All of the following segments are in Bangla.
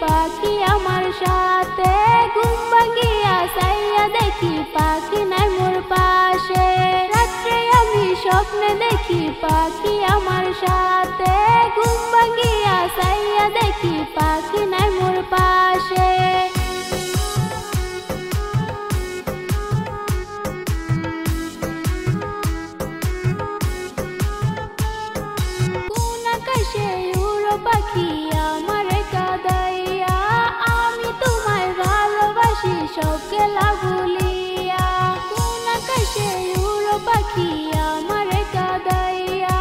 পাখি আমার সাথে, ঘুম ভাঙিয়া চাইয়া দেখি পাখি নাই মোর পাশে। রাত্রে আমি স্বপ্নে দেখি পাখি আমার সাথে, ঘুম ভাঙিয়া চাইয়া দেখি পাখি নাই মোর পাশে। কোন আকাশে উড়ো পাখি আমারে কাঁদাইয়া, আমি তোমায় ভালোবাসি সব খেলা ভুলিয়া। কোন আকাশে উড়ো পাখি আমারে কাঁদাইয়া,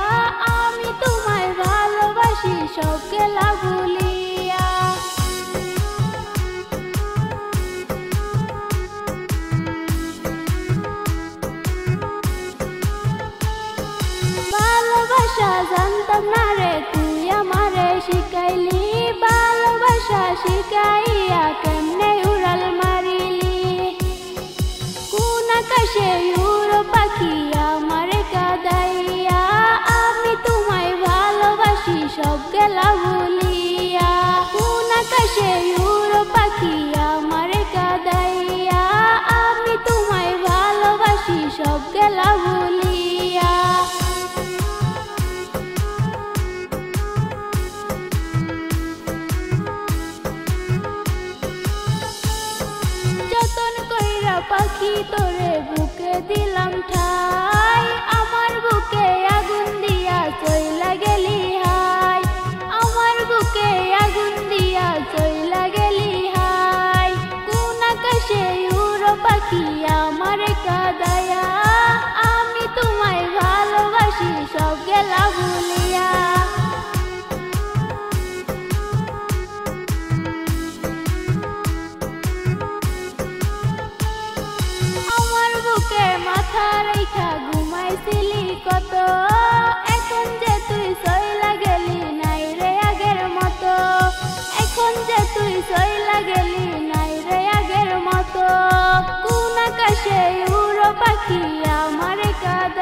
আমি তোমায় ভালোবাসি সব খেলা ভুলিয়া। ভালোবাসা জানতাম না রে তুই আমারে শিখাইলি, ভালোবাসা শিখাইয়া কেমনে উড়াল মারিলি। কোন আকাশে উড়ো পাখি আমারে কাঁদাইয়া, আমি তোমায় ভালোবাসি সব গেলা ভুলিয়া। কোন আকাশে উড়ো পাখি আমারে কাঁদাইয়া, আমি তোমায় ভালোবাসি সব গেলা ভুলিয়া। যতন কইরা পাখি তোরে বুকে দিলাম ঠাই, আমার বুকে আগুন দিয়া চইলা গেলি হাই। আমার বুকে আগুন দিয়া চইলা গেলি হাই। কোন আকাশে উড়ো পাখি আমারে কাঁদাইয়া, আমি তোমায় ভালোবাসি সব গেলা ভুলিয়া। আমার বুকে মাথা রেখা ঘুমাইছিলি কত, এখন যে তুই চইলা গেলি নাই রে আগের মতো। এখন যে তুই চইলা গেলি নাই রে আগের মতো। কোন আকাশে উড়ো পাখি আমারে কাঁদাইয়া,